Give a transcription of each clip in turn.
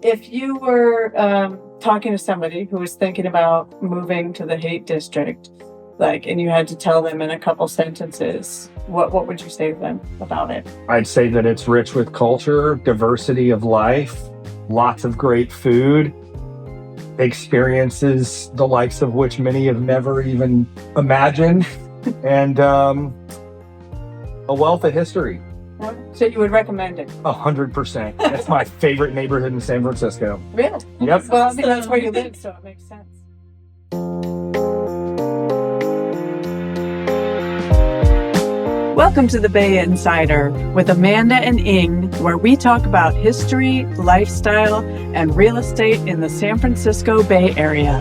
If you were talking to somebody who was thinking about moving to the Haight District, and you had to tell them in a couple sentences, what would you say to them about it? I'd say that it's rich with culture, diversity of life, lots of great food, experiences the likes of which many have never even imagined, and a wealth of history. So you would recommend it? 100%. That's my favorite neighborhood in San Francisco. Really? Yep. Well, I mean, that's where you live, so it makes sense. Welcome to the Bay Insider with Amanda and Ying, where we talk about history, lifestyle, and real estate in the San Francisco Bay Area.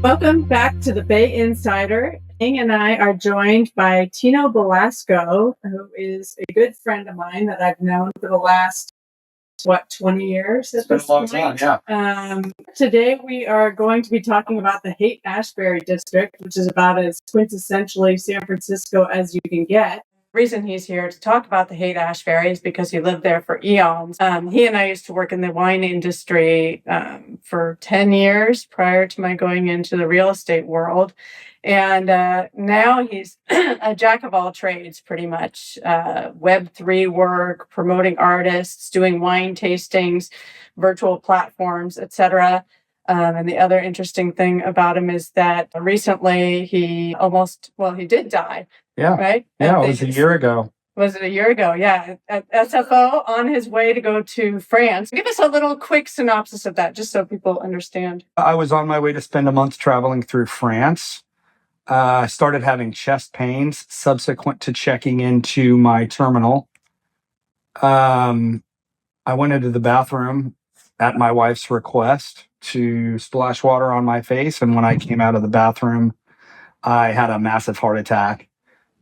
Welcome back to the Bay Insider. Ying and I are joined by Tino Velasco, who is a good friend of mine that I've known for the last 20 years at this point. It's been a long time, yeah. Today we are going to be talking about the Haight Ashbury district, which is about as quintessentially San Francisco as you can get. The reason he's here to talk about the Haight Ashbury is because he lived there for eons. He and I used to work in the wine industry for 10 years prior to my going into the real estate world. And now he's a jack of all trades, pretty much. Web3 work, promoting artists, doing wine tastings, virtual platforms, etc. And the other interesting thing about him is that recently he did die. Yeah. Right? Yeah, it was a year ago. Was it a year ago? Yeah. At SFO on his way to go to France. Give us a little quick synopsis of that, just so people understand. I was on my way to spend a month traveling through France. I started having chest pains subsequent to checking into my terminal. I went into the bathroom at my wife's request to splash water on my face. And when I came out of the bathroom, I had a massive heart attack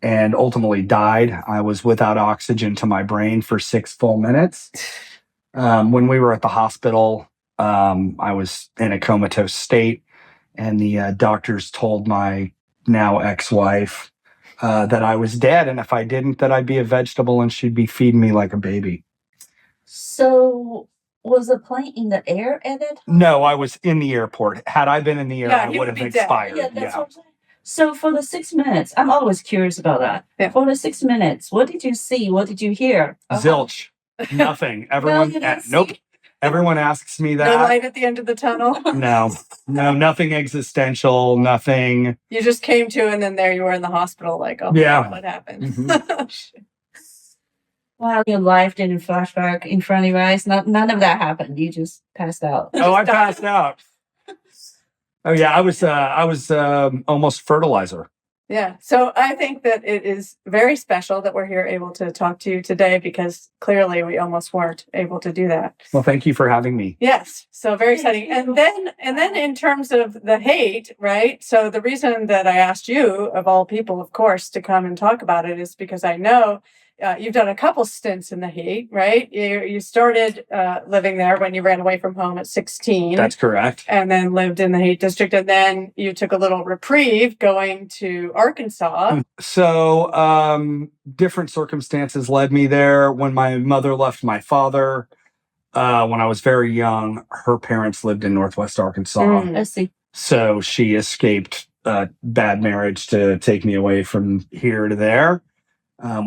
and ultimately died. I was without oxygen to my brain for 6 full minutes. When we were at the hospital, I was in a comatose state, and the doctors told my now ex-wife that I was dead, and if I didn't, that I'd be a vegetable and she'd be feeding me like a baby. So was the plane in the air at it? No, I was in the airport. Had I been in the air, Yeah, I would have expired. Yeah, that's what I'm saying. So for the 6 minutes, I'm always curious about that. Yeah. For the 6 minutes, what did you see? What did you hear? Zilch. Nothing. Everyone, nope. Everyone asks me that. No light at the end of the tunnel? No, nothing existential, nothing. You just came to, and then there you were in the hospital, yeah. What happened? Mm-hmm. Wow, your life didn't flashback in front of your eyes. None of that happened. You just passed out. Oh, I passed out. Oh yeah, I was almost fertilizer. Yeah. So I think that it is very special that we're here able to talk to you today, because clearly we almost weren't able to do that. Well, thank you for having me. Yes. So very exciting. And then in terms of the Haight, right? So the reason that I asked you, of all people, of course, to come and talk about it is because I know you've done a couple stints in the Haight, right? You started living there when you ran away from home at 16. That's correct. And then lived in the Haight district. And then you took a little reprieve going to Arkansas. So different circumstances led me there. When my mother left my father, when I was very young, her parents lived in Northwest Arkansas. I see. So she escaped a bad marriage to take me away from here to there.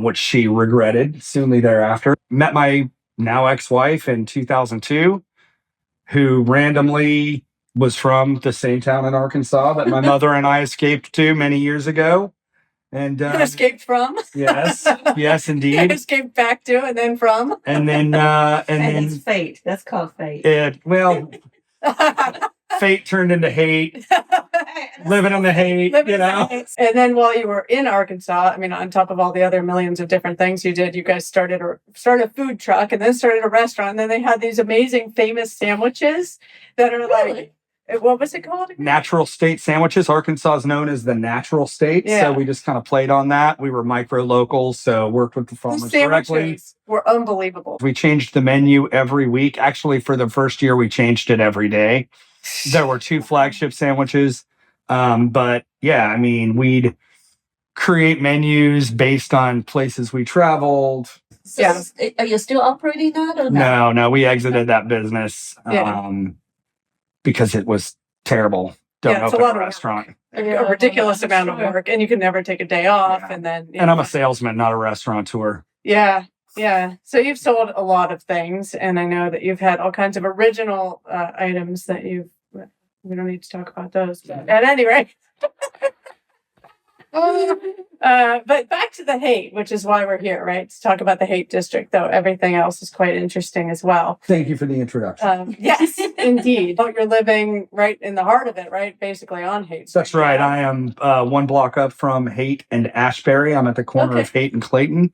Which she regretted soonly thereafter. Met my now ex-wife in 2002, who randomly was from the same town in Arkansas that my mother and I escaped to many years ago. And escaped from? Yes, indeed. Escaped back to, and then from? And then it's fate. That's called fate. Fate turned into hate. Living on the Haight, And then while you were in Arkansas, on top of all the other millions of different things you did, you guys started a food truck, and then started a restaurant. And then they had these amazing, famous sandwiches that are what was it called again? Natural state sandwiches. Arkansas is known as the natural state. Yeah. So we just kind of played on that. We were micro locals, so worked with the farmers directly. Were unbelievable. We changed the menu every week. Actually, for the first year, we changed it every day. There were 2 flagship sandwiches. But yeah, we'd create menus based on places we traveled. So are you still operating that or not? No, we exited that business because it was terrible. Don't open a restaurant. A ridiculous amount of work, and you can never take a day off. And then, and I'm a salesman, not a restaurateur. Yeah. So you've sold a lot of things, and I know that you've had all kinds of original items that we don't need to talk about those, but at any rate. But back to the Haight, which is why we're here, right? To talk about the Haight district, though everything else is quite interesting as well. Thank you for the introduction. Yes, indeed. But you're living right in the heart of it, right? Basically on Haight Street. That's right. I am one block up from Haight and Ashbury. I'm at the corner of Haight and Clayton.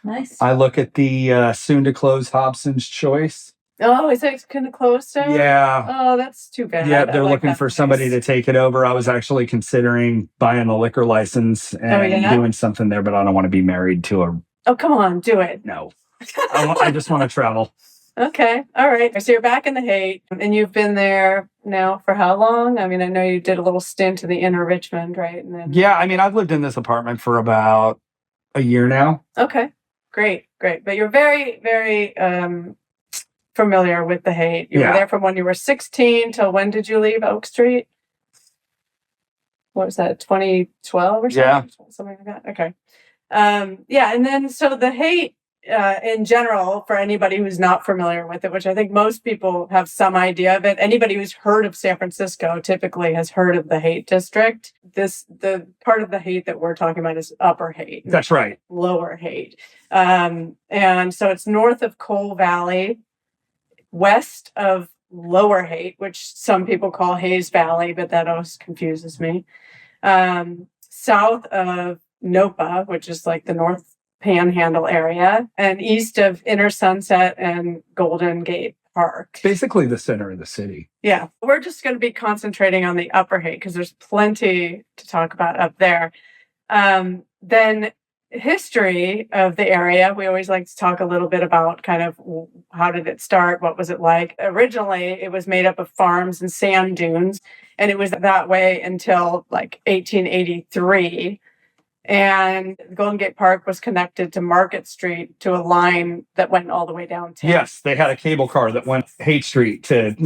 Nice. I look at the soon-to-close Hobson's Choice. Oh, is it going to close soon? Yeah. Oh, that's too bad. Yeah, they're looking for somebody to take it over. I was actually considering buying a liquor license and doing something there, but I don't want to be married to a... Oh, come on, do it. No. I just want to travel. Okay. All right. So you're back in the Haight, and you've been there now for how long? I mean, I know you did a little stint in the inner Richmond, right? And then... Yeah, I mean, I've lived in this apartment for about a year now. Okay. Great. But you're very, very... familiar with the Haight. You were there from when you were 16 till when did you leave Oak Street? What was that, 2012 or something? Yeah. Something like that. Okay. And then so the Haight in general, for anybody who's not familiar with it, which I think most people have some idea of it, anybody who's heard of San Francisco typically has heard of the Haight district. The part of the Haight that we're talking about is Upper Haight. That's right. Lower Haight. And so it's north of Coal Valley, west of Lower Haight, which some people call Hayes Valley, but that always confuses me. South of Nopa, which is like the North Panhandle area, and east of Inner Sunset and Golden Gate Park. Basically the center of the city. Yeah. We're just going to be concentrating on the Upper Haight because there's plenty to talk about up there. Then history of the area, we always like to talk a little bit about kind of how did it start, what was it like. Originally it was made up of farms and sand dunes, and it was that way until like 1883, and Golden Gate Park was connected to Market Street to a line that went all the way downtown. Yes, they had a cable car that went Haight Street to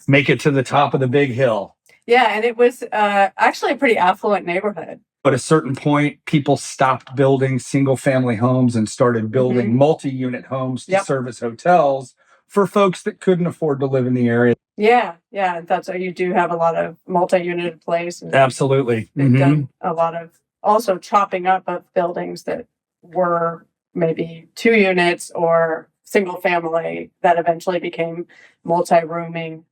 make it to the top of the big hill. Yeah, and it was actually a pretty affluent neighborhood. But at a certain point, people stopped building single-family homes and started building multi-unit homes to service hotels for folks that couldn't afford to live in the area. Yeah. That's why you do have a lot of multi-unit places. Absolutely. They've done a lot of also chopping up of buildings that were maybe 2 units or single-family that eventually became multi-rooming.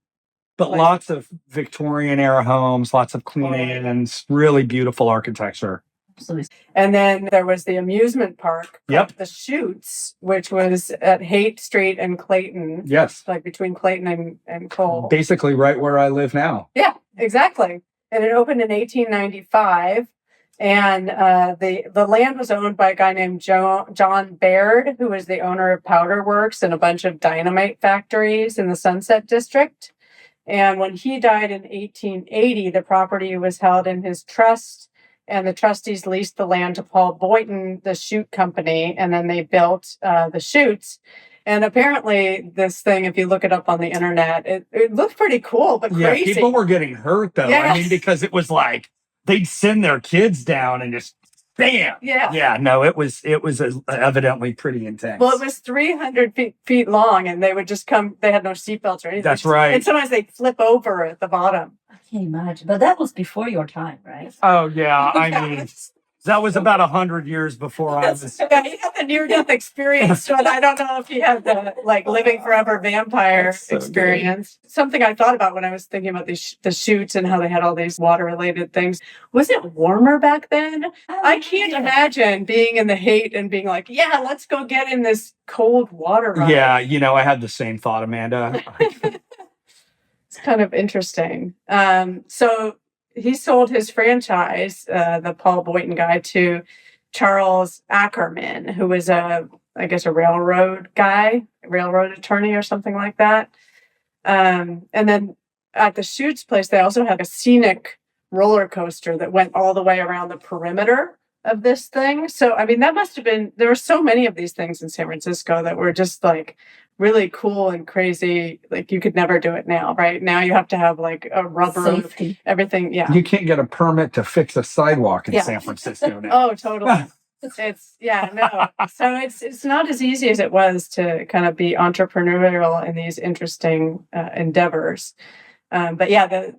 But lots of Victorian era homes, lots of Queen Anne's, really beautiful architecture. Absolutely. And then there was the amusement park, the Chutes, which was at Haight Street and Clayton. Yes. Like between Clayton and Cole. Basically right where I live now. Yeah, exactly. And it opened in 1895. And the land was owned by a guy named John Baird, who was the owner of Powder Works and a bunch of dynamite factories in the Sunset District. And when he died in 1880, the property was held in his trust, and the trustees leased the land to Paul Boynton, the Chute Company, and then they built the Chutes. And apparently this thing, if you look it up on the internet, it looked pretty cool, but crazy. Yeah, people were getting hurt, though. Yes. I mean, because it was like, they'd send their kids down and just bam. Yeah. No, it was evidently pretty intense. Well, it was 300 feet long, and they would just come. They had no seatbelts or anything. That's right. And sometimes they'd flip over at the bottom. I can't imagine, but that was before your time, right? Oh yeah, I mean, that was about 100 years before I was. Yeah, he had the near-death experience, but I don't know if he had the living forever vampire experience. Good. Something I thought about when I was thinking about the Chutes and how they had all these water-related things. Was it warmer back then? I can't imagine being in the Haight and being like, yeah, let's go get in this cold water ride. Yeah, I had the same thought, Amanda. It's kind of interesting. So he sold his franchise, the Paul Boynton guy, to Charles Ackerman, who was a railroad attorney or something like that. And then at the Chutes place, they also had a scenic roller coaster that went all the way around the perimeter of this thing. So, I mean, that must have been, there were so many of these things in San Francisco that were just like really cool and crazy. Like you could never do it now, right? Now you have to have like a rubber, Safety. everything. Yeah. You can't get a permit to fix a sidewalk in San Francisco now. Oh, totally. No. So it's not as easy as it was to kind of be entrepreneurial in these interesting endeavors. But yeah,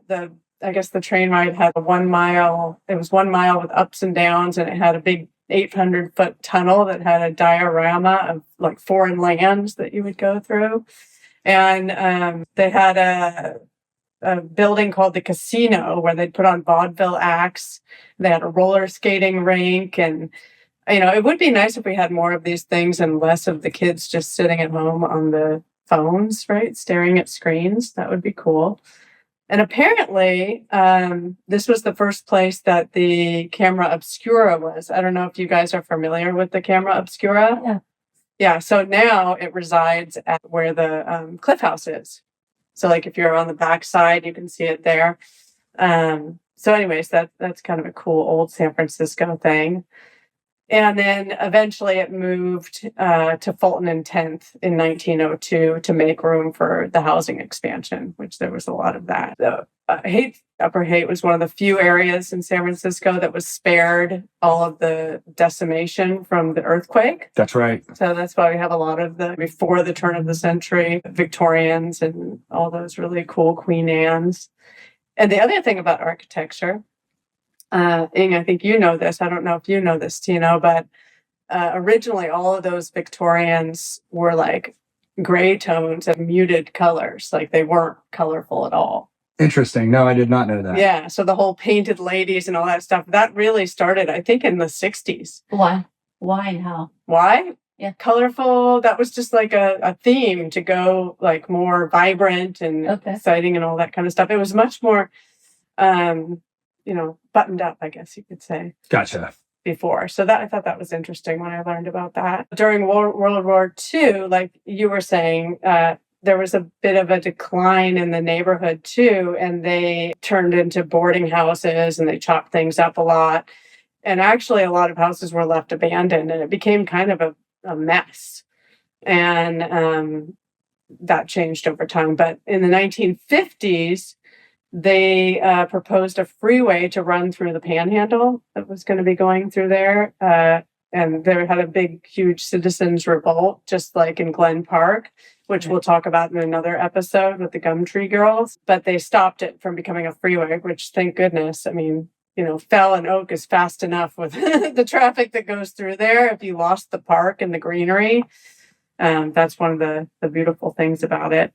I guess the train ride had a 1 mile. It was 1 mile with ups and downs, and it had a big 800-foot tunnel that had a diorama of like foreign lands that you would go through. And they had a building called the Casino where they'd put on vaudeville acts. They had a roller skating rink, and it would be nice if we had more of these things and less of the kids just sitting at home on the phones, right? Staring at screens. That would be cool. And apparently, this was the first place that the camera obscura was. I don't know if you guys are familiar with the camera obscura. Yeah. Yeah. So now it resides at where the Cliff House is. So like if you're on the back side, you can see it there. So anyways, that's kind of a cool old San Francisco thing. And then eventually it moved to Fulton and 10th in 1902 to make room for the housing expansion, which there was a lot of that. The Upper Haight was one of the few areas in San Francisco that was spared all of the decimation from the earthquake. That's right. So that's why we have a lot of before the turn of the century, Victorians and all those really cool Queen Anne's. And the other thing about architecture, Ying, I think you know this. I don't know if you know this, Tino, but originally all of those Victorians were like gray tones and muted colors. Like they weren't colorful at all. Interesting. No, I did not know that. Yeah. So the whole painted ladies and all that stuff, that really started, I think, in the 60s. Why? Why and how? Why? Yeah. Colorful. That was just like a theme to go like more vibrant and exciting and all that kind of stuff. It was much more buttoned up, I guess you could say. Gotcha. Before. So I thought that was interesting when I learned about that. During World War II, like you were saying, there was a bit of a decline in the neighborhood too, and they turned into boarding houses and they chopped things up a lot. And actually a lot of houses were left abandoned and it became kind of a mess. And that changed over time. But in the 1950s, they proposed a freeway to run through the Panhandle that was going to be going through there. And they had a big, huge citizens revolt, just like in Glen Park, which we'll talk about in another episode with the Gumtree Girls. But they stopped it from becoming a freeway, which thank goodness. I mean, Fell and Oak is fast enough with the traffic that goes through there. If you lost the park and the greenery, that's one of the beautiful things about it.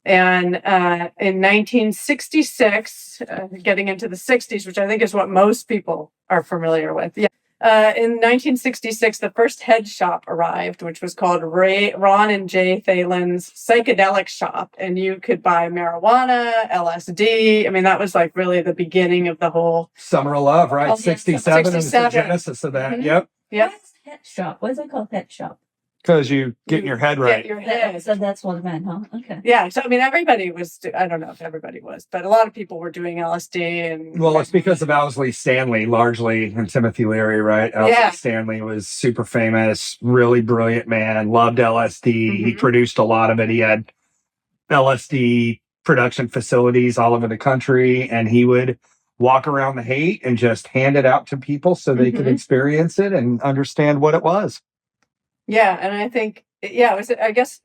And in 1966, getting into the 60s, which I think is what most people are familiar with. Yeah. In 1966, the first head shop arrived, which was called Ron and Jay Thalen's Psychedelic Shop. And you could buy marijuana, LSD. I mean, that was like really the beginning of the whole... Summer of Love, right? Oh, 67 is the genesis of that. Mm-hmm. Yep. What's head shop? What is it called, head shop? Because you get in your head right. Get your head. So that's what it meant, huh? Okay. Yeah. So, I mean, everybody was, I don't know if everybody was, but a lot of people were doing LSD. And well, it's because of Owsley Stanley, largely, and Timothy Leary, right? Owsley Stanley was super famous, really brilliant man, loved LSD. Mm-hmm. He produced a lot of it. He had LSD production facilities all over the country, and he would walk around the Haight and just hand it out to people so they could experience it and understand what it was. Yeah, and I think, I guess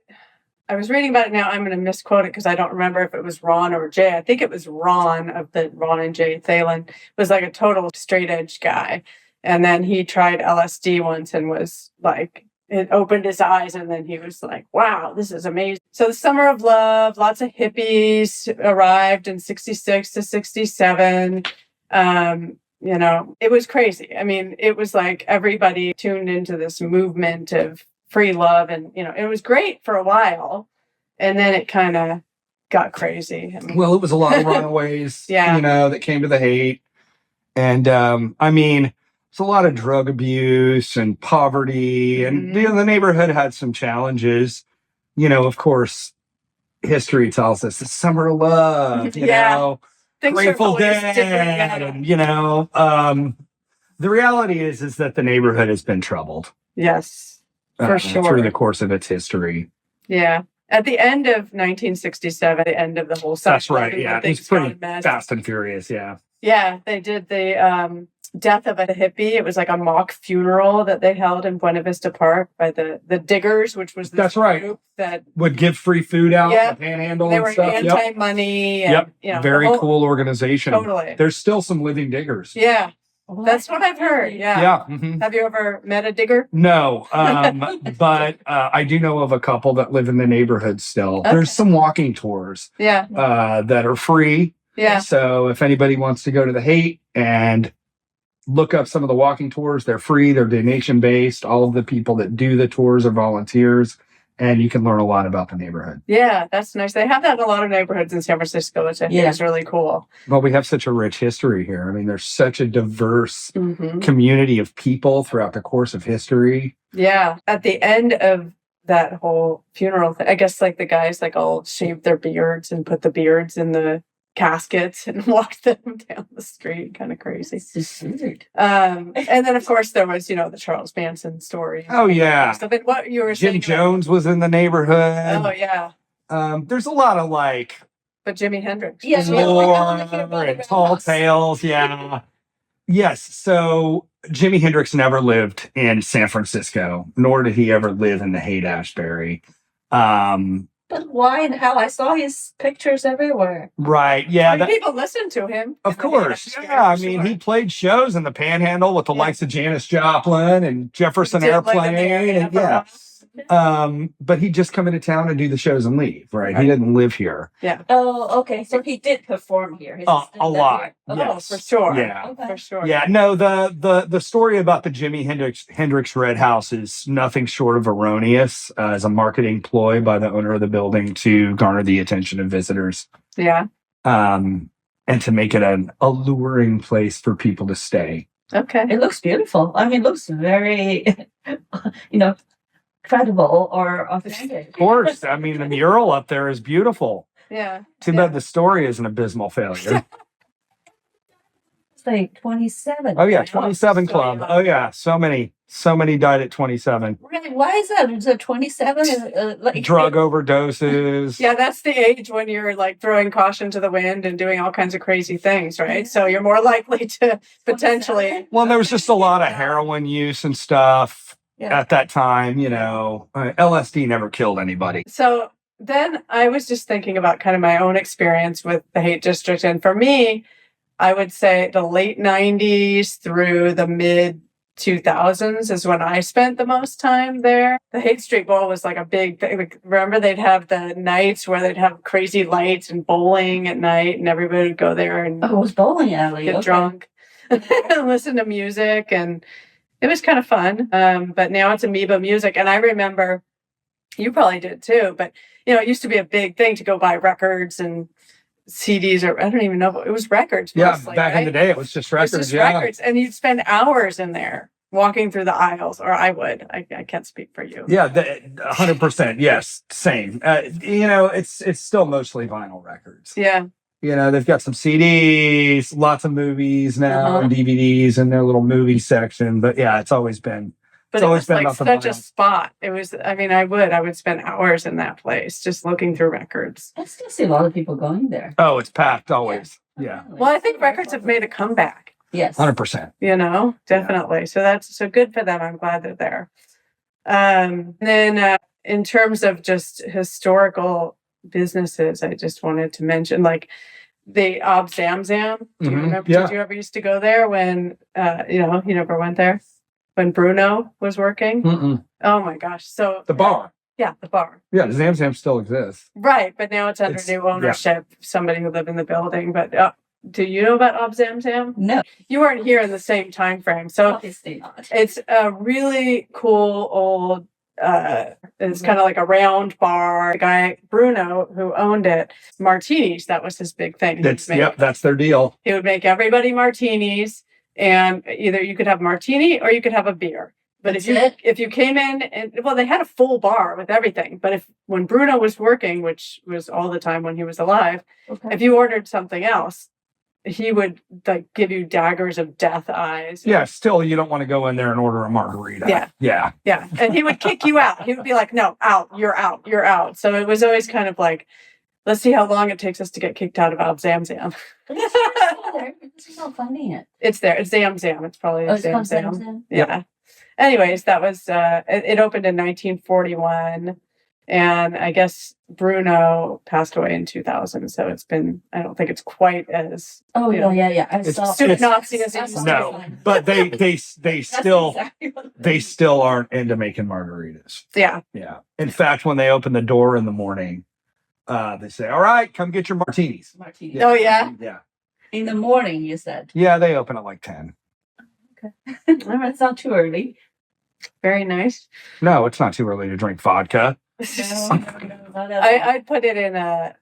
I was reading about it now. I'm going to misquote it because I don't remember if it was Ron or Jay. I think it was Ron of the Ron and Jay Thalen. Was like a total straight edge guy. And then he tried LSD once and was like, it opened his eyes and then he was like, wow, this is amazing. So the Summer of Love, lots of hippies arrived in 66 to 67. It was crazy. I mean, it was like everybody tuned into this movement of free love and, it was great for a while. And then it kind of got crazy. I mean, well, it was a lot of runaways, that came to the Haight. And, it's a lot of drug abuse and poverty. And the neighborhood had some challenges. Of course, history tells us the Summer of Love, Grateful Dead, and The reality is that the neighborhood has been troubled. Yes, for sure. Through the course of its history. Yeah. At the end of 1967, the end of the whole cycle. That's right. Yeah. It's pretty fast and furious. Yeah. Yeah. They did the death of a hippie. It was like a mock funeral that they held in Buena Vista Park by the Diggers, which was this group that would give free food out, the panhandle and stuff. They were anti-money. And, very cool organization. Totally. There's still some living diggers. Yeah. That's what I've heard. Yeah. Yeah. Mm-hmm. Have you ever met a digger? No. But I do know of a couple that live in the neighborhood still. Okay. There's some walking tours. Yeah. That are free. Yeah. So if anybody wants to go to the Haight and look up some of the walking tours, they're free. They're donation based. All of the people that do the tours are volunteers. And you can learn a lot about the neighborhood. Yeah, that's nice. They have that in a lot of neighborhoods in San Francisco, which I think is really cool. Well, we have such a rich history here. I mean, there's such a diverse community of people throughout the course of history. Yeah. At the end of that whole funeral thing, I guess like the guys like all shaved their beards and put the beards in the caskets and walked them down the street. Kind of crazy. And then of course there was, the Charles Manson story. Oh yeah. But what you were saying, Jim Jones was in the neighborhood. Oh yeah. There's a lot of but Jimi Hendrix. Yes, and tall tales. Yeah. Yes. So Jimi Hendrix never lived in San Francisco, nor did he ever live in the Haight Ashbury. But why and how? I saw his pictures everywhere. Right. Yeah. People listen to him. Of course. Yeah. I mean, he played shows in the Panhandle with the likes of Janis Joplin and Jefferson Airplane. But he'd just come into town and do the shows and leave. Right. He didn't live here. Yeah. Oh, okay. So he did perform here. A lot. Yes. Oh, for sure. Yeah. Okay. For sure. Yeah. No, the story about the Jimi Hendrix Red House is nothing short of erroneous as a marketing ploy by the owner of the building to garner the attention of visitors. Yeah. And to make it an alluring place for people to stay. Okay. It looks beautiful. I mean, it looks very, credible or authentic. Of course. I mean, the mural up there is beautiful. Yeah. Too bad the story is an abysmal failure. It's like 27. Oh yeah, 27 Club. Oh yeah, so many died at 27. Really? Why is that? Is it 27? Drug overdoses. Yeah, that's the age when you're like throwing caution to the wind and doing all kinds of crazy things, right? So you're more likely to potentially. Well, there was just a lot of heroin use and stuff. At that time, LSD never killed anybody. So then I was just thinking about kind of my own experience with the Haight District. And for me, I would say the late 90s through the mid 2000s is when I spent the most time there. The Haight Street Bowl was like a big thing. Like, remember, they'd have the nights where they'd have crazy lights and bowling at night, and everybody would go there and it was bowling alley. Get drunk and listen to music, and it was kind of fun. But now it's Amoeba music. And I remember, you probably did too, but it used to be a big thing to go buy records and CDs, or I don't even know. It was records. Mostly, back in the day, it was just records. Records. And you'd spend hours in there walking through the aisles, or I would. I can't speak for you. Yeah, 100%. Yes, same. It's still mostly vinyl records. Yeah. They've got some CDs, lots of movies now, and DVDs in their little movie section. But yeah, it's always been. But it was like such a spot. It was. I mean, I would spend hours in that place just looking through records. I still see a lot of people going there. Oh, it's packed always. Yeah. Well, I think records have made a comeback. Yes. 100%. Definitely. Yeah. So good for them. I'm glad they're there. Then in terms of just historical businesses, I just wanted to mention like the Ob Zam Zam. Do you remember? Did you ever used to go there when you never went there when Bruno was working? Mm-mm. Oh my gosh! So the bar. Yeah, the bar. Yeah, the Zam Zam still exists. Right, but now it's under new ownership. Somebody who lived in the building. But do you know about Ob Zam Zam? No, you weren't here in the same time frame. So obviously not. It's a really cool old. It's kind of like a round bar. The guy Bruno, who owned it, martinis. That was his big thing. That's their deal. He would make everybody martinis, and either you could have martini or you could have a beer. But if you came in and they had a full bar with everything. But when Bruno was working, which was all the time when he was alive, if you ordered something else, he would like give you daggers of death eyes. Yeah, still, you don't want to go in there and order a margarita. Yeah. And he would kick you out. He would be like, no, out, you're out, you're out. So it was always kind of like, let's see how long it takes us to get kicked out of Al Zam Zam. It's not finding it. It's there. It's Zam Zam. It's probably Zam Zam. Zam? Yeah. Anyways, that was, it opened in 1941. And I guess Bruno passed away in 2000. So it's been, I don't think it's quite as. Oh, yeah. I saw Nazi as it used to No, but they still aren't into making margaritas. Yeah. Yeah. In fact, when they open the door in the morning, they say, all right, come get your martinis. Martinis. Oh, yeah. Yeah. In the morning, you said. Yeah, they open at like 10. Okay. All right, it's not too early. Very nice. No, it's not too early to drink vodka. I'd put it in a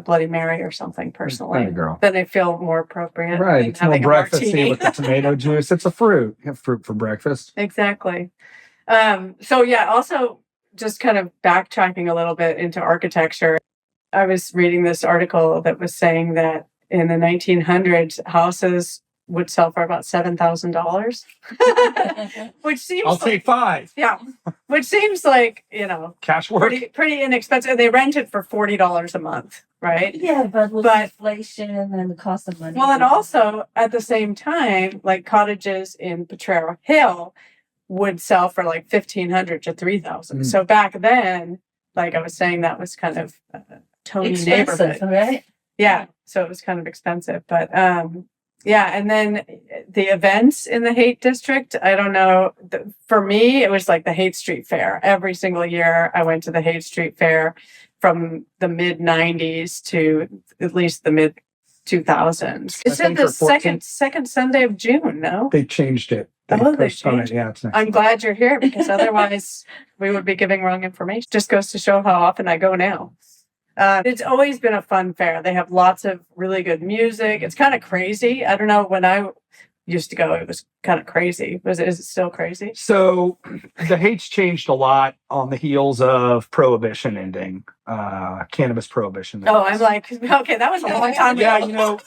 Bloody Mary or something personally. Hey, girl. Then I feel more appropriate. Right. It's more breakfasty with the tomato juice. It's a fruit. You have fruit for breakfast. Exactly. So yeah, also just kind of backtracking a little bit into architecture. I was reading this article that was saying that in the 1900s, houses would sell for about $7,000, which seems I'll take 5. Yeah, which seems like Cash work. pretty inexpensive. They rent it for $40 a month, right? Yeah, but inflation and the cost of money. Well, and also at the same time, like cottages in Potrero Hill would sell for like $1,500 to $3,000. So back then, like I was saying, that was kind of a Tony neighborhood, right? Yeah, so it was kind of expensive, but yeah, and then the events in the Haight district, I don't know. For me, it was like the Haight Street Fair. Every single year I went to the Haight Street Fair from the mid 90s to at least the mid 2000s. It said the second Sunday of June, no? They changed it. They changed it. Yeah, it's next. I'm glad you're here because otherwise we would be giving wrong information. Just goes to show how often I go now. It's always been a fun fair. They have lots of really good music. It's kind of crazy. I don't know, when I used to go, it was kind of crazy. Is it still crazy? So the Haight's changed a lot on the heels of prohibition ending, cannabis prohibition. Oh, I'm like, okay, that was a long time ago.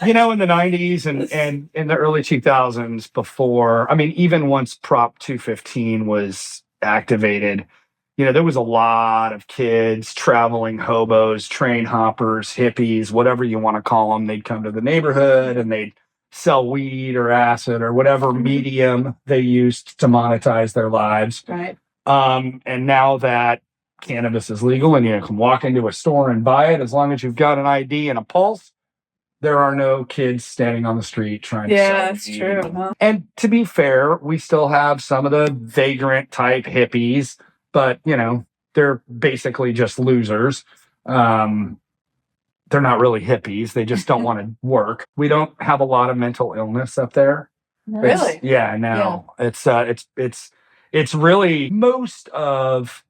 Yeah, in the 90s and in the early 2000s before, I mean, even once Prop 215 was activated, there was a lot of kids, traveling hobos, train hoppers, hippies, whatever you want to call them. They'd come to the neighborhood and they'd sell weed or acid or whatever medium they used to monetize their lives. Right. And now that cannabis is legal and you can walk into a store and buy it, as long as you've got an ID and a pulse, there are no kids standing on the street trying to sell that's weed. true. Huh? And to be fair, we still have some of the vagrant type hippies, but they're basically just losers. They're not really hippies. They just don't want to work. We don't have a lot of mental illness up there. No. Really? Yeah, no. Yeah. It's really most of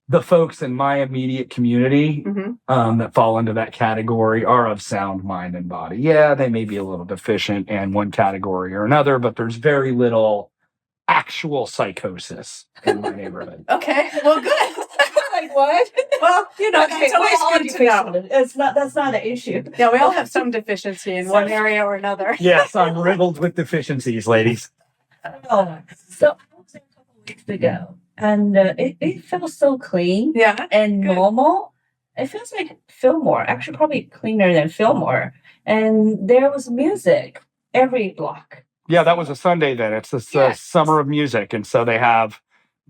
the folks in my immediate community that fall into that category are of sound mind and body. Yeah, they may be a little deficient in one category or another, but there's very little actual psychosis in my neighborhood. Okay, well, good. Like what? Well, it's always good to know. That's not an issue. Yeah, we all have some deficiency in one area or another. Yes, I'm riddled with deficiencies, ladies. Oh, so I was there a couple of weeks ago, and it felt so clean, and normal. It feels like Fillmore, actually probably cleaner than Fillmore. And there was music every block. Yeah, that was a Sunday then. It's the summer of music, and so they have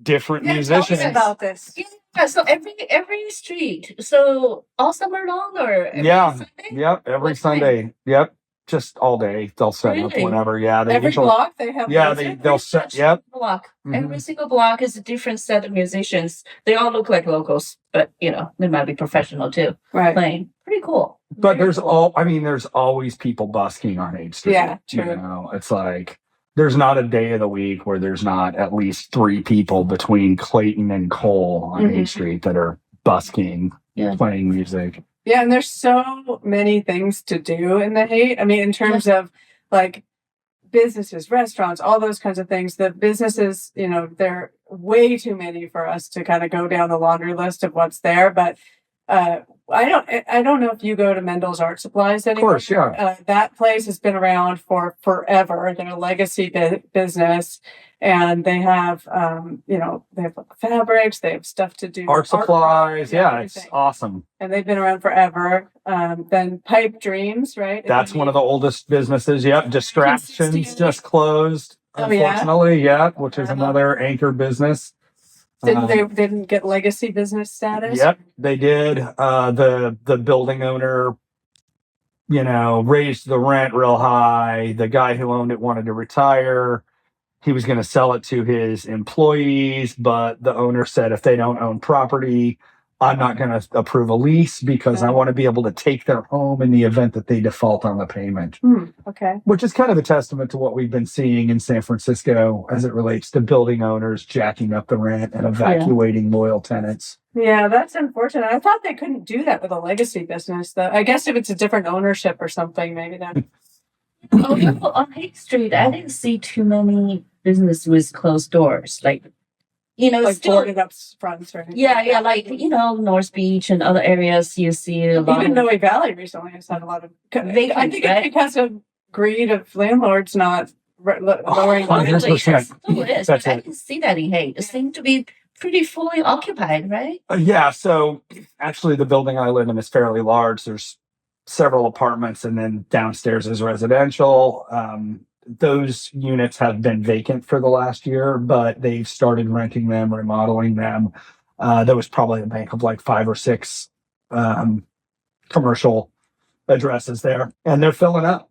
different musicians. Tell me about this. Yeah, so every street, so all summer long or every Sunday? Yep, every Sunday. Yep, just all day. They'll set up whenever. Yeah, they every block they have. Yeah, they'll set. Yep, block. Every single block is a different set of musicians. They all look like locals, but they might be professional too. Right, playing. Pretty cool. But there's always people busking on Haight Street. Yeah, true. It's like there's not a day of the week where there's not at least 3 people between Clayton and Cole on Haight Street that are busking, playing music. Yeah, and there's so many things to do in the Haight. I mean, in terms of like businesses, restaurants, all those kinds of things. The businesses, there are way too many for us to kind of go down the laundry list of what's there. But I don't know if you go to Mendel's Art Supplies anymore. Of course, yeah. That place has been around for forever. They're a legacy business, and they have, they have fabrics, they have stuff to do. Art supplies, yeah, it's awesome. And they've been around forever. Then Pipe Dreams, right? That's one of the oldest businesses. Yep, Distractions just closed, unfortunately. Yeah, which is another anchor business. Didn't get legacy business status? Yep, they did. The building owner, raised the rent real high. The guy who owned it wanted to retire. He was going to sell it to his employees, but the owner said, if they don't own property, I'm not going to approve a lease because I want to be able to take their home in the event that they default on the payment. Okay. Which is kind of a testament to what we've been seeing in San Francisco as it relates to building owners jacking up the rent and evacuating loyal tenants. Yeah, that's unfortunate. I thought they couldn't do that with a legacy business, though. I guess if it's a different ownership or something, maybe then. On Haight Street, I didn't see too many businesses with closed doors. Like still boarded up fronts or anything. Yeah, like North Beach and other areas, you see a lot. Even Noe Valley recently has had a lot of vacant, I think it's because of greed of landlords not lowering. 100%. I can see that in Haight. It seems to be pretty fully occupied, right? Yeah. So actually, the building I live in is fairly large. There's several apartments, and then downstairs is residential. Those units have been vacant for the last year, but they've started renting them, remodeling them. There was probably a bank of like 5 or 6 commercial addresses there, and they're filling up.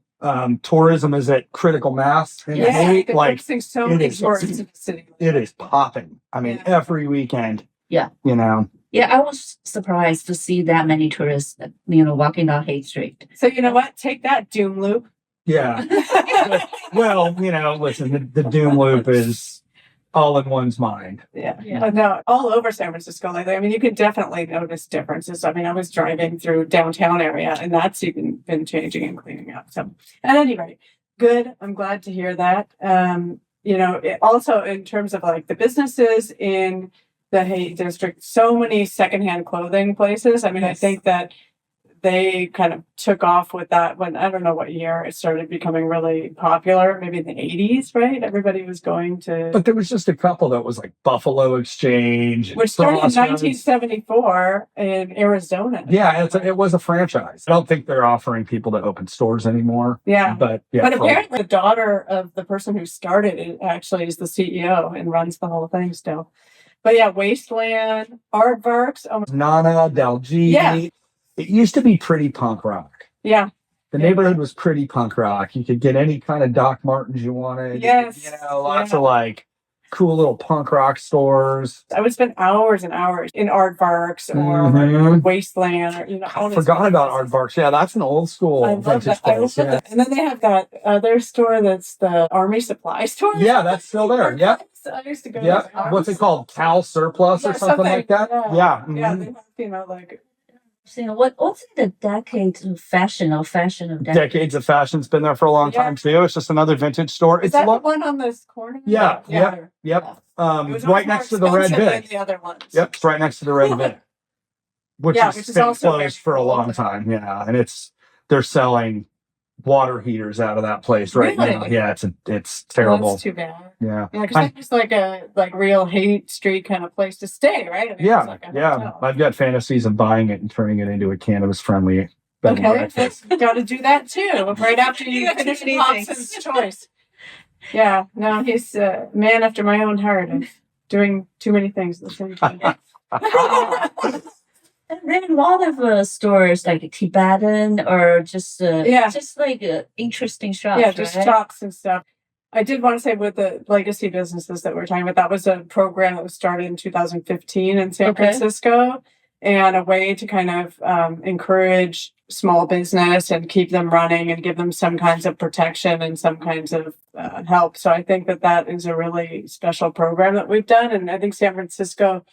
Tourism is at critical mass. Like so many tourists in the city. It is popping. I mean, every weekend. Yeah. Yeah, I was surprised to see that many tourists, walking down Haight Street. So you know what? Take that, Doom Loop. Yeah. Well, listen, the Doom Loop is all in one's mind. Yeah. No, all over San Francisco lately. I mean, you can definitely notice differences. I mean, I was driving through downtown area, and that's even been changing and cleaning up. So, at any rate, good. I'm glad to hear that. Also in terms of like the businesses in the Haight district, so many secondhand clothing places. I mean, I think that they kind of took off with that when, I don't know what year it started becoming really popular, maybe in the 80s, right? Everybody was going to... But there was just a couple that was like Buffalo Exchange. Which started in 1974 in Arizona. Yeah, it was a franchise. I don't think they're offering people to open stores anymore. Yeah. But apparently the daughter of the person who started it actually is the CEO and runs the whole thing still. But yeah, Wasteland, Aardvarks. Nana, Dalgene. Yeah. It used to be pretty punk rock. Yeah. The neighborhood was pretty punk rock. You could get any kind of Doc Martens you wanted. Yes. Lots of like cool little punk rock stores. I would spend hours and hours in Aardvarks or Wasteland or I forgot about Aardvarks. Yeah, that's an old school vintage place. And then they have that other store that's the Army Supply store. Yeah, that's still there. Yep. I used to go. Yeah. What's it called? Cal Surplus or something like that? Yeah. Yeah. They have, like. What's in the decades of fashion of decades? Decades of fashion's been there for a long time too. It's just another vintage store. Is that the one on this corner? Yeah. Yep. Right next to the Red Bit. The other ones. Yep. It's right next to the Red Bit. Which has been closed for a long time. Yeah. And they're selling water heaters out of that place right now. Yeah, it's terrible. That's too bad. Yeah. Because it's like a real Haight Street kind of place to stay, right? I mean, yeah, it's like hotel. I've got fantasies of buying it and turning it into a cannabis-friendly. Okay, got to do that too. Right after you finish Hobson's Choice. Yeah, no, he's a man after my own heart and doing too many things at the same time. And then a lot of stores like Tibetan or just like interesting shops. Yeah, just shops and stuff. I did want to say with the legacy businesses that we're talking about, that was a program that was started in 2015 in San Francisco, and a way to kind of encourage small business and keep them running and give them some kinds of protection and some kinds of help. So I think that is a really special program that we've done. And I think San Francisco,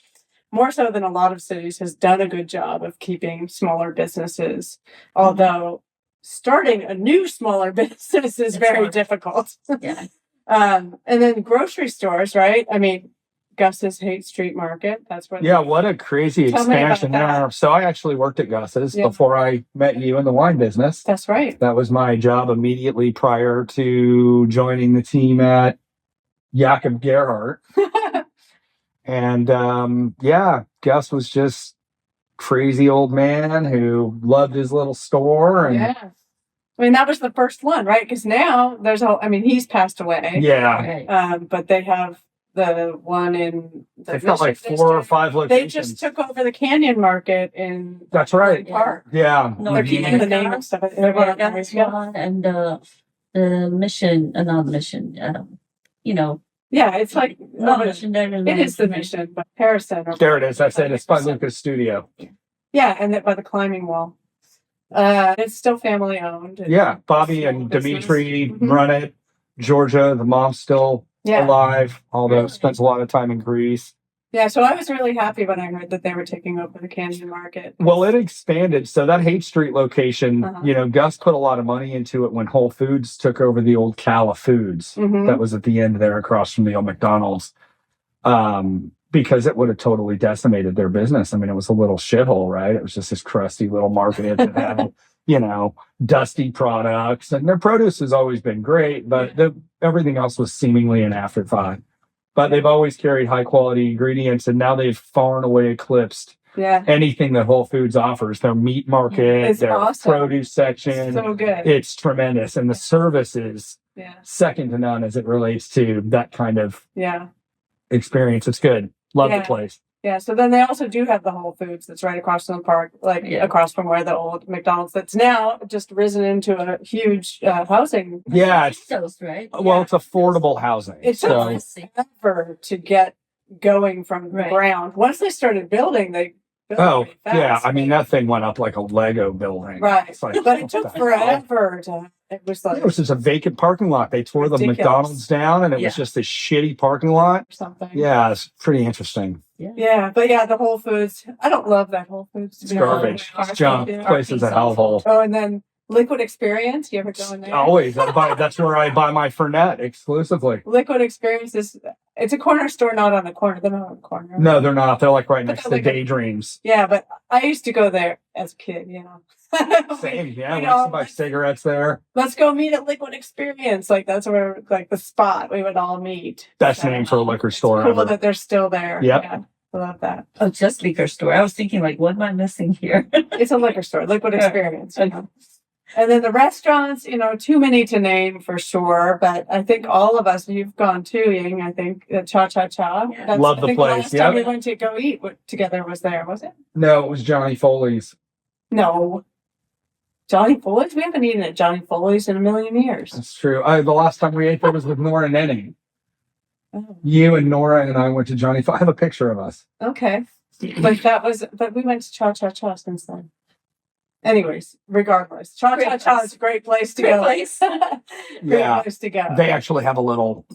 more so than a lot of cities, has done a good job of keeping smaller businesses, although starting a new smaller business is very difficult. Yeah. And then grocery stores, right? I mean, Gus's Haight Street Market. That's where. Yeah, what a crazy expansion there. So I actually worked at Gus's before I met you in the wine business. That's right. That was my job immediately prior to joining the team at Jakob Gerhardt. And Gus was just crazy old man who loved his little store. And I mean, that was the first one, right? Because now he's passed away. Yeah. But they have the one in the They've got like 4 or 5 locations. They just took over the Canyon Market in That's right. Park. Yeah. They're keeping the name and stuff. And the mission, not mission, Yeah, it's like it is the mission, but Harrison. There it is. That's it. It's by Lucas Studio. Yeah, and by the climbing wall. It's still family owned. Yeah, Bobby and Dimitri run it. Georgia, the mom's still alive, although spends a lot of time in Greece. Yeah, so I was really happy when I heard that they were taking over the Canyon Market. Well, it expanded. So that Haight Street location, Gus put a lot of money into it when Whole Foods took over the old Cala Foods that was at the end there across from the old McDonald's, because it would have totally decimated their business. I mean, it was a little shithole, right? It was just this crusty little market that had, dusty products. And their produce has always been great, but everything else was seemingly an afterthought. But they've always carried high quality ingredients, and now they've far and away eclipsed anything that Whole Foods offers. Their meat market, their produce section. So good. It's tremendous. And the service is second to none as it relates to that kind of experience. It's good. Love the place. Yeah, so then they also do have the Whole Foods that's right across from the park, across from where the old McDonald's that's now just risen into a huge housing. Yeah. It's right? Well, it's affordable housing. It's so forever to get going from the ground. Once they started building, they built really fast. I mean, that thing went up like a Lego building. Right. But it took forever to... It was like... It was just a vacant parking lot. They tore the McDonald's down, and it was just a shitty parking lot. Or something. Yeah, it's pretty interesting. Yeah, but the Whole Foods. I don't love that Whole Foods. It's garbage. It's junk. Place is a hellhole. Oh, and then Liquid Experience. You ever go in there? Always. That's where I buy my Fernet exclusively. Liquid Experience it's a corner store, not on the corner. They're not on the corner. No, they're not. They're like right next to Daydreams. Yeah, but I used to go there as a kid, Same, yeah. We used to buy cigarettes there. Let's go meet at Liquid Experience. Like, that's where, the spot we would all meet. Best name for a liquor store. It's cool that they're still there. Yep. Yeah, I love that. Oh, just liquor store. I was thinking, what am I missing here? It's a liquor store, Liquid Experience. And then the restaurants, too many to name for sure. But I think all of us, you've gone too, Ying. I think Cha Cha Cha. Yeah. Love the place. The last time we went to go eat together was there, was it? No, it was Johnny Foley's. No. Johnny Foley's? We haven't eaten at Johnny Foley's in a million years. That's true. The last time we ate there was with Nora Nenning. Oh. You and Nora and I went to Johnny Foley's. I have a picture of us. Okay. But we went to Cha Cha Cha since then. Anyways, regardless, Cha Cha Cha is a great place to go. Place. Great place to go. They actually have a little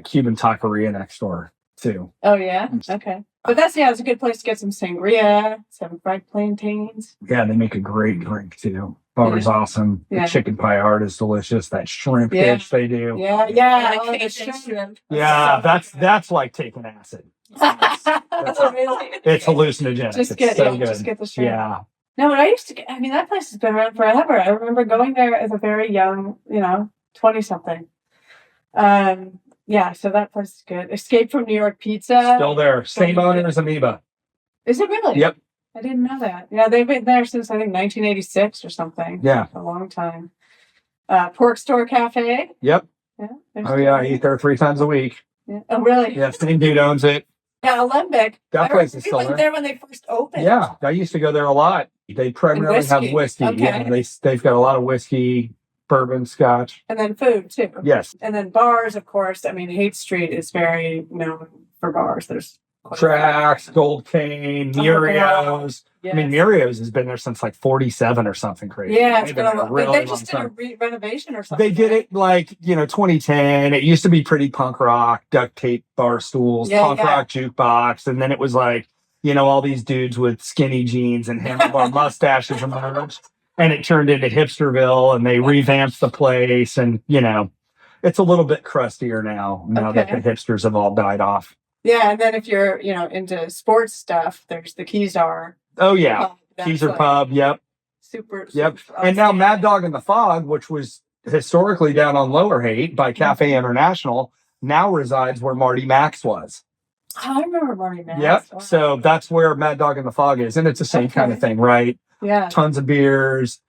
Cuban taqueria next door too. Oh yeah, okay. But it's a good place to get some sangria, some fried plantains. Yeah, they make a great drink too. Butter's awesome. The chicken paillard is delicious. That shrimp dish they do. Yeah. Shrimp. Yeah, that's like taking acid. It's hallucinogenic. Just get the shrimp. Yeah. No, but I used to get, that place has been around forever. I remember going there as a very young, 20-something. So that place is good. Escape from New York Pizza. Still there. Same owner as Amoeba. Is it really? Yep. I didn't know that. Yeah, they've been there since, I think, 1986 or something. Yeah. A long time. Pork Store Cafe. Yep. Yeah. I eat there 3 times a week. Yeah. Oh, really? Yeah, same dude owns it. Yeah, Alembic. That place is still there. There when they first opened. Yeah, I used to go there a lot. They primarily have whiskey. Okay. Yeah, they've got a lot of whiskey, bourbon, scotch. And then food, too. Yes. And then bars, of course. Haight Street is very known for bars. There's Tracks, Gold Cane, Muriel's. Yes. Muriel's has been there since 47 or something crazy. Yeah, it's been a long really They just did a renovation or something. They did it 2010. It used to be pretty punk rock, duct tape bar stools, punk rock jukebox. And then it was all these dudes with skinny jeans and handlebar mustaches emerged. And it turned into Hipsterville, and they revamped the place. And, it's a little bit crustier now that the hipsters have all died off. Yeah, and then if you're, into sports stuff, there's the Kezar. Oh yeah, Kezar Pub. Yep. Super. And now Mad Dog in the Fog, which was historically down on Lower Haight by Cafe International, now resides where Marty Max was. I remember Marty Max. Yep. Wow. So that's where Mad Dog in the Fog is, and it's the same kind of thing, right? Yeah. Tons of beers.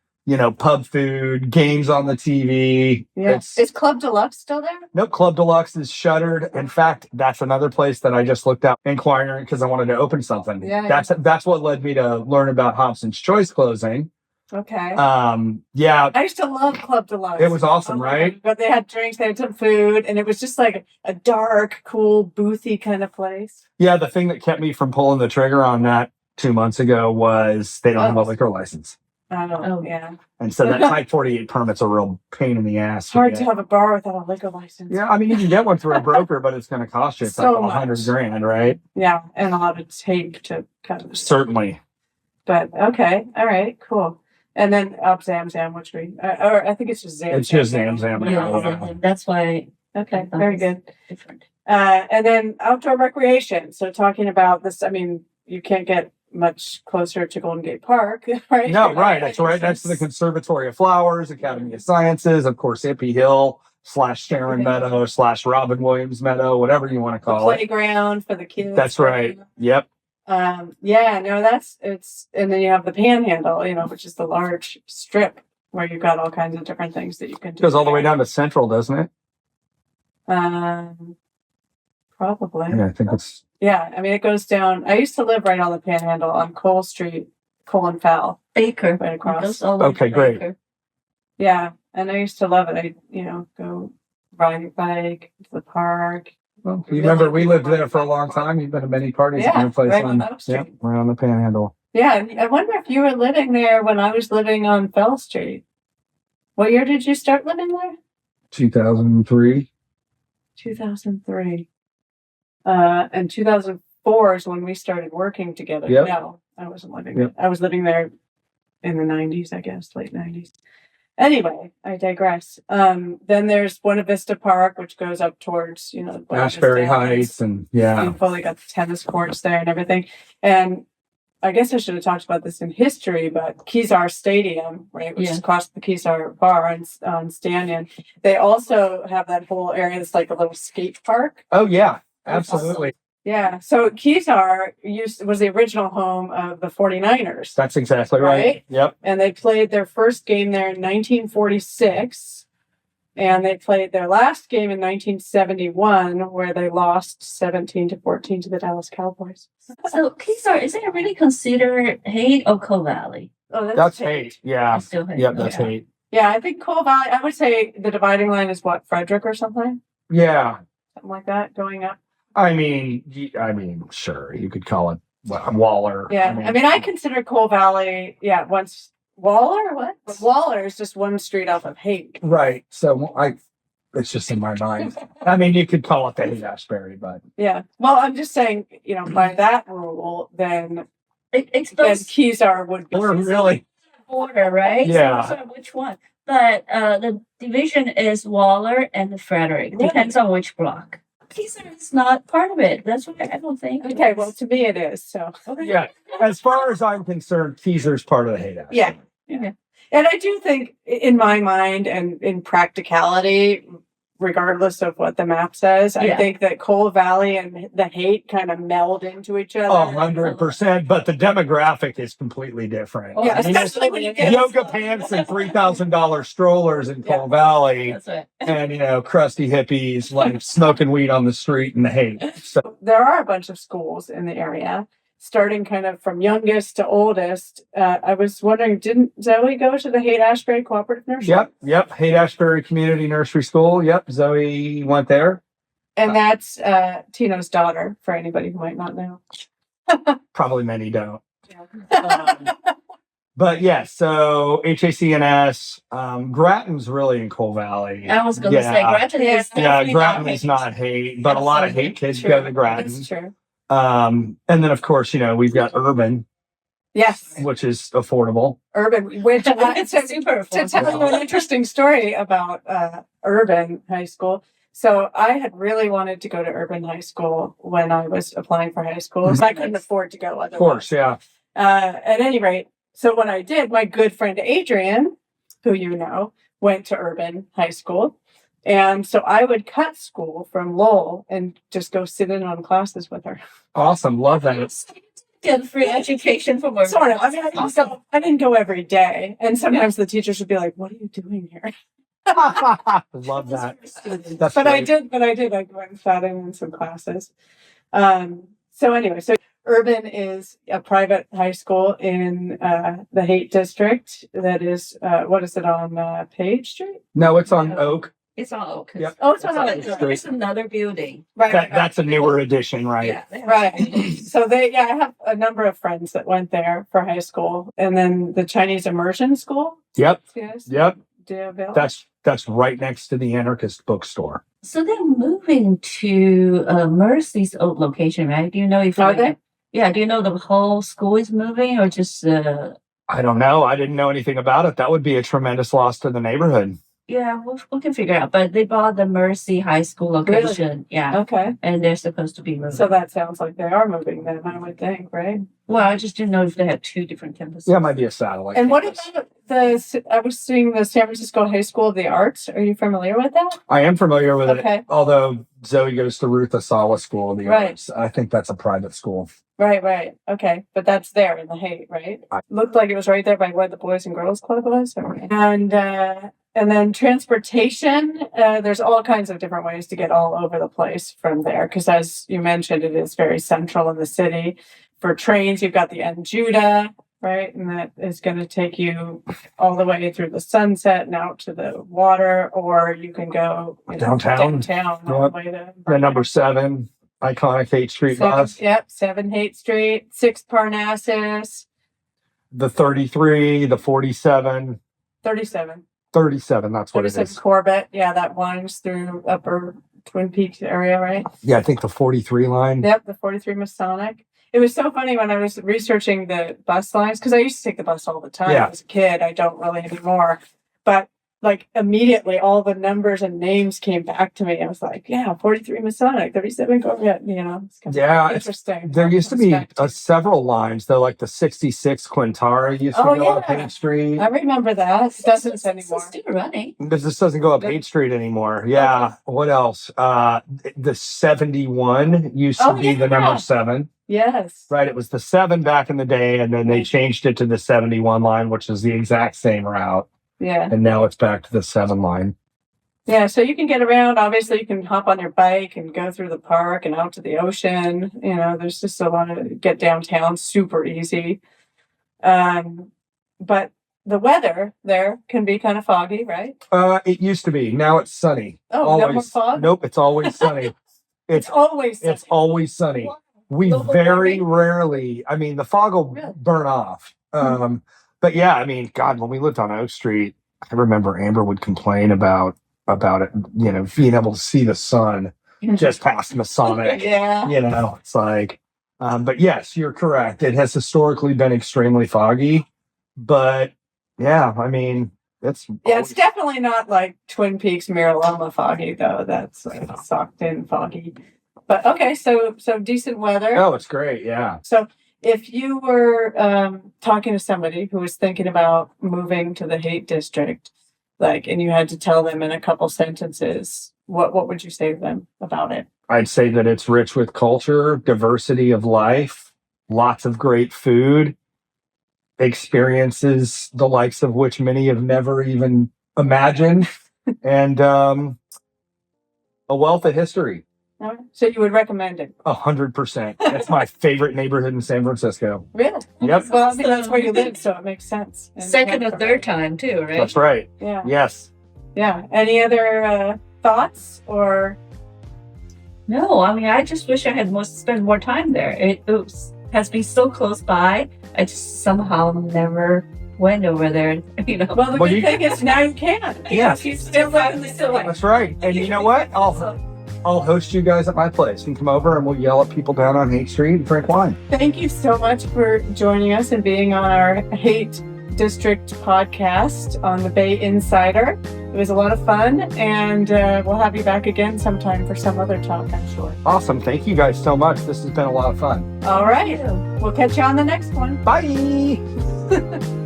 Pub food, games on the TV. Yeah. Is Club Deluxe still there? Nope, Club Deluxe is shuttered. In fact, that's another place that I just looked up inquiring because I wanted to open something. Yeah. That's what led me to learn about Hobson's Choice closing. Okay. Yeah. I used to love Club Deluxe. It was awesome, right? But they had drinks, they had some food, and it was just like a dark, cool, boothy kind of place. Yeah, the thing that kept me from pulling the trigger on that 2 months ago was they don't have a liquor license. Oh, yeah. And so that Type 48 permit's a real pain in the ass. It's hard to have a bar without a liquor license. Yeah, I mean, you can get one through a broker, but it's going to cost you so like $100,000, right? Yeah, and a lot of tape to kind of. Certainly. But, okay. All right, cool. And then Zam Zam, which or I think it's just Zam Zam. It's just Zam Zam. Yeah, that's why. Okay, very good. Different. And then outdoor recreation. So talking about this, I mean, you can't get much closer to Golden Gate Park, right? No, right. That's right next to the Conservatory of Flowers, Academy of Sciences, of course, Hippie Hill / Sharon Meadow / Robin Williams Meadow, whatever you want to call it. Playground for the kids. That's right. Yep. And then you have the Panhandle, which is the large strip where you've got all kinds of different things that you can do. It goes all the way down to Central, doesn't it? Probably. Yeah, I think it's. Yeah, I mean, it goes down. I used to live right on the Panhandle on Cole Street, Cole and Fowl. Baker. Right across. Okay, great. Yeah, and I used to love it. I, go ride your bike to the park. Well, you remember we lived there for a long time. You've been to many parties in your place right on Oak Street. Right on the Panhandle. Yeah, I wonder if you were living there when I was living on Fell Street. What year did you start living there? 2003. 2003. And 2004 is when we started working together. Yep. No, I wasn't living there. I was living there in the 90s, I guess, late 90s. Anyway, I digress. Then there's Buena Vista Park, which goes up towards, Ashbury Heights, and you've fully got the tennis courts there and everything. And I guess I should have talked about this in history, but Kezar Stadium, right, which is across the Kezar Bar on Stanton, they also have that whole area that's like a little skate park. Oh, yeah, absolutely. Yeah, so Kezar was the original home of the 49ers. That's exactly right. Yep. And they played their first game there in 1946. And they played their last game in 1971, where they lost 17-14 to the Dallas Cowboys. So Kezar, is it really considered Haight or Coal Valley? Oh, that's Haight. Yeah. It's still Haight. Yep, that's Haight. Yeah, I think Coal Valley, I would say the dividing line is what, Frederick or something? Yeah. Something like that, going up. I mean, sure, you could call it Waller. Yeah, I consider Coal Valley, once Waller. What? But Waller is just one street off of Haight. Right. So it's just in my mind. I mean, you could call it the Haight Ashbury, but yeah. Well, I'm just saying, by that rule, then Kezar would be really border, right? Yeah. So which one? But the division is Waller and Frederick. Depends on which block. Kezar is not part of it. That's what I don't think. Okay, well, to me it is. So yeah, as far as I'm concerned, Kezar's part of the Haight Ashbury. Yeah. And I do think, in my mind and in practicality, regardless of what the map says, I think that Coal Valley and the Haight kind of meld into each other. 100%, but the demographic is completely different. Oh, yeah, especially when you get yoga pants and $3,000 strollers in Coal Valley. That's right. And, crusty hippies like smoking weed on the street in the Haight. So there are a bunch of schools in the area, starting kind of from youngest to oldest. I was wondering, didn't Zoe go to the Haight Ashbury Cooperative Nursery? Yep. Haight Ashbury Community Nursery School. Yep. Zoe went there. And that's Tino's daughter, for anybody who might not know. Probably many don't. Yeah. But yes, so HACNS, Grattan's really in Coal Valley. I was going to say Grattan is Grattan is not Haight, but a lot of Haight kids go to Grattan. That's true. And then, of course, we've got Urban. Yes. Which is affordable. Urban, which to tell you an interesting story about Urban High School. So I had really wanted to go to urban high school when I was applying for high school. So I couldn't afford to go otherwise. Of course, yeah. At any rate, so when I did, my good friend Adrian, who you know, went to urban high school. And so I would cut school from Lowell and just go sit in on classes with her. Awesome. Love that. Get free education from urban. Sort of. I mean, I didn't go every day. And sometimes the teachers would be like, what are you doing here? Love that. But I did. I went and sat in some classes. So anyway, so Urban is a private high school in the Haight district. That is, what is it on Page Street? No, it's on Oak. It's on Oak. Yep. Oh, it's on Oak. There's another building. Right. That's a newer edition, right? Yeah, Right. So I have a number of friends that went there for high school, and then the Chinese immersion school. Yep. Yes. Yep. That's right next to the Anarchist bookstore. So they're moving to Mercy's old location, right? Do you know if they? Yeah. Do you know the whole school is moving or just? I don't know. I didn't know anything about it. That would be a tremendous loss to the neighborhood. Yeah, we can figure out. But they bought the Mercy High School location. Really? Yeah. Okay. And they're supposed to be moving. So that sounds like they are moving then, I would think, right? Well, I just didn't know if they had two different campuses. Yeah, it might be a satellite. And campus. What about I was seeing the San Francisco High School of the Arts. Are you familiar with that? I am familiar with it. Although Zoe goes to Ruth Asawa School of the Arts. I think that's a private school. Right. Okay. But that's there in the Haight, right? Looked like it was right there by where the Boys and Girls Club was. And then transportation, there's all kinds of different ways to get all over the place from there. Because as you mentioned, it is very central in the city. For trains, you've got the Judah, right? And that is going to take you all the way through the Sunset and out to the water. Or you can go downtown all the way to the number 7, iconic Haight Street bus. Yep, 7 Haight Street, 6 Parnassus. The 33, the 47. 37, that's what it is. Corbett, yeah, that winds through upper Twin Peaks area, right? Yeah, I think the 43 line. Yep, the 43 Masonic. It was so funny when I was researching the bus lines, because I used to take the bus all the time as a kid. I don't really anymore. But like immediately all the numbers and names came back to me. I was like, yeah, 43 Masonic, 37 Corbett, it's kind of interesting. There used to be several lines, though, like the 66 Quintara used to go up Haight Street. I remember that. It doesn't anymore. It's still running. This doesn't go up Haight Street anymore. Yeah. Okay. What else? The 71 used to be the number 7. Yes. Right. It was the 7 back in the day, and then they changed it to the 71 line, which is the exact same route. Yeah. And now it's back to the 7 line. Yeah, so you can get around. Obviously, you can hop on your bike and go through the park and out to the ocean. There's just a lot to get downtown, super easy. But the weather there can be kind of foggy, right? It used to be. Now it's sunny. Oh, always. No more fog? Nope, it's always sunny. It's always sunny. It's always sunny. Wow. We very rarely, the fog will burn off. But yeah, God, when we lived on Oak Street, I remember Amber would complain about it, being able to see the sun just past Masonic. Yeah. It's like, but yes, you're correct. It has historically been extremely foggy, but yeah, it's definitely not like Twin Peaks, Miraloma foggy though. That's socked in foggy. But okay, so decent weather. Oh, it's great. Yeah. So if you were talking to somebody who was thinking about moving to the Haight district, and you had to tell them in a couple sentences, what would you say to them about it? I'd say that it's rich with culture, diversity of life, lots of great food, experiences the likes of which many have never even imagined, and a wealth of history. So you would recommend it? 100%. That's my favorite neighborhood in San Francisco. Really? Yep. Well, that's where you live, so it makes sense. Second or third time too, right? That's right. Yeah. Yes. Yeah. Any other thoughts or? No, I just wish I had spent more time there. It has been so close by. I just somehow never went over there. Well, the good thing is now you can. Yes. You still live in the city. That's right. And you know what? I'll host you guys at my place. You can come over and we'll yell at people down on Haight Street and drink wine. Thank you so much for joining us and being on our Haight District podcast on the Bay Insider. It was a lot of fun, and we'll have you back again sometime for some other talk, I'm sure. Awesome. Thank you guys so much. This has been a lot of fun. All right. We'll catch you on the next one. Bye.